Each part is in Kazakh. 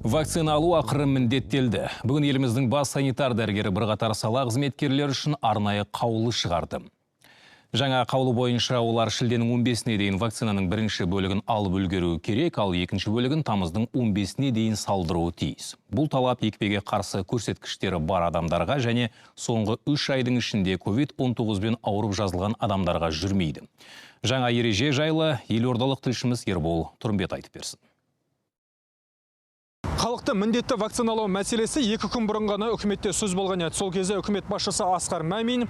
Вакцина алу ақыры міндеттелді. Бүгін еліміздің бас санитар дәрігері бірқатар сала қызметкерлер үшін арнайы қаулы шығарды. Жаңа қаулы бойынша олар шілденің 15-не дейін вакцинаның бірінші бөлігін алып үлгеруі керек, ал екінші бөлігін тамыздың 15-не дейін салдыруы тиіс. Бұл талап екпеге қарсы көрсеткіштері бар адамдарға және соңғы 3 айдың ішінде COVID-19 ауырып жазылған адамдарға жүрмейді. Жаңа ереже жайлы елордалық тілшіміз Ербол Тұрымбет айтып берсін. Халықты міндетті вакциналау мәселесі 2 күн бұрын ғана үкіметте сөз болған еді. Сол кезде үкімет басшысы Асқар Мамин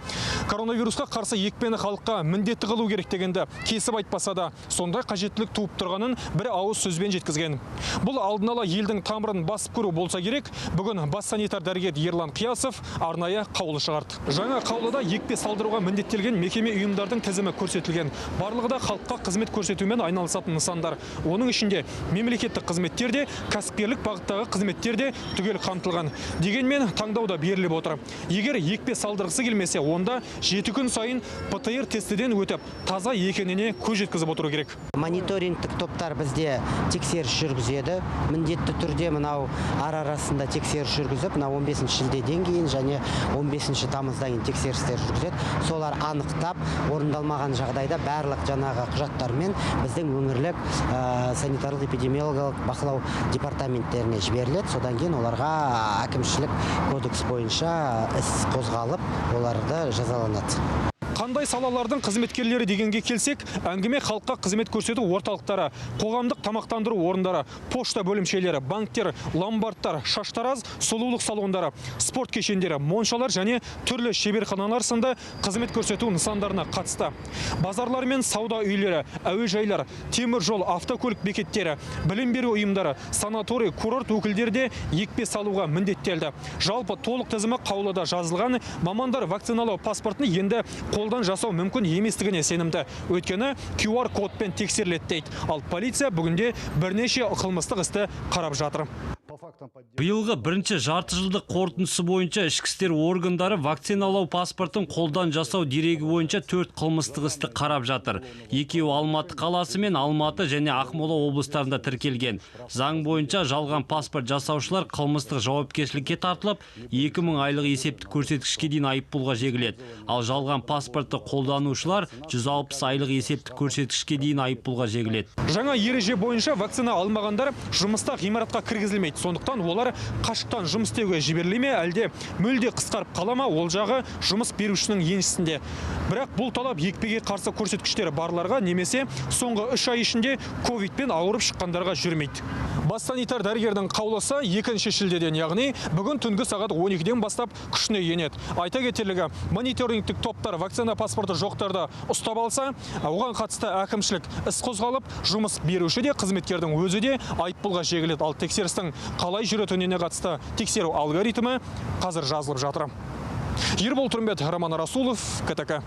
коронавирусқа қарсы екпені халыққа міндетті қылу керек дегенді кесіп айтпаса да, сондай қажеттілік туып тұрғанын бір ауыз сөзбен жеткізген. Бұл алдын ала елдің тамырын басып көру болса керек, бүгін бас санитар дәрігер Ерлан Қиясов арнайы қаулы шығарды. Жаңа қаулыда екпе салдыруға міндеттелген мекеме ұйымдардың тізімі көрсетілген. Барлығы да халыққа қызмет көрсетумен айналысатын нысандар. Оның ішінде мемлекеттік қызметтер де, кәсіпкерлік бағыттағы қызметтер де түгел қамтылған. Дегенмен таңдауда беріліп отыр. Егер екпе салдырғысы келмесе, онда 7 күн сайын ПТР тестіден өтіп, таза екеніне көз жеткізіп отыру керек. Мониторингтік топтар бізде тексеріс жүргізеді. Міндетті түрде мынау арасында тексеріс жүргізіп, 15 шілдеден кейін және 15 тамыздан кейін тексерістер жүргізеді. Солар анықтап, орындалмаған жағдайда барлық жаңағы құжаттармен біздің өңірлік санитарлық-эпидемиологиялық бақылау департаменттеріне жіберіледі. Содан кейін оларға әкімшілік кодекс бойынша іс қозғалып, оларды жазаланады. Қандай салалардың қызметкерлері дегенге келсек, әңгіме халыққа қызмет көрсету орталықтары, қоғамдық тамақтандыру орындары, пошта бөлімшелері, банктер, ломбардтар, шаштараз, сұлулық салондары, спорт кешендері, моншалар және түрлі шеберханалар сынды қызмет көрсету нысандарына қатысты. Базарлар мен сауда үйлері, әуежайлар, темір жол, автокөлік бекеттері, білім беру ұйымдары, санаторий, курорт өкілдері де екпе салуға міндеттелді. Жалпы толық тізімі қаулыда жазылған. Мамандар вакциналау паспортын енді қолдан жасау мүмкін еместігіне сенімді. Өйткені QR кодпен тексеріледі дейді. Ал полиция бүгінде бірнеше қылмыстық істі қарап жатыр. Биылғы бірінші жарты жылдық қорытындысы бойынша ішкі істер органдары вакциналау паспортын қолдан жасау дерегі бойынша 4 қылмыстық істі қарап жатыр. Екеуі Алматы қаласы мен Алматы және Ақмола облыстарында тіркелген. Заң бойынша жалған паспорт жасаушылар қылмыстық жауапкершілікке тартылып, 2000 айлық есептік көрсеткішке дейін айыппұлға жегіледі. Ал жалған паспортты қолданушылар 160 айлық есептік көрсеткішке дейін айыппұлға жегіледі. Жаңа ереже бойынша вакцина алмағандар жұмыста ғимаратқа кіргізілмейді. Сондықтан олар қашықтан жұмыс істеуге жіберіле ме, әлде мүлде қысқарып қала ма, ол жағы жұмыс берушінің еншісінде. Бірақ бұл талап екпеге қарсы көрсеткіштері барларға немесе соңғы 3 ай ішінде ковидпен ауырып шыққандарға жүрмейді. Бас санитар дәрігердің қаулысы 2 шілдеден, яғни бүгін түнгі сағат 12-ден бастап күшіне енеді. Айта кетерлігі, мониторингтік топтар вакцина паспорты жоқтарды ұстап алса, оған қатысты әкімшілік іс қозғалып, жұмыс беруші де, қызметкердің өзі де айыппұлға жегіледі. Ал тексерістің қалай жүретініне қатысты тексеру алгоритмі қазір жазылып жатыр. Ербол Тұрымбет, Роман Расулов, КТК.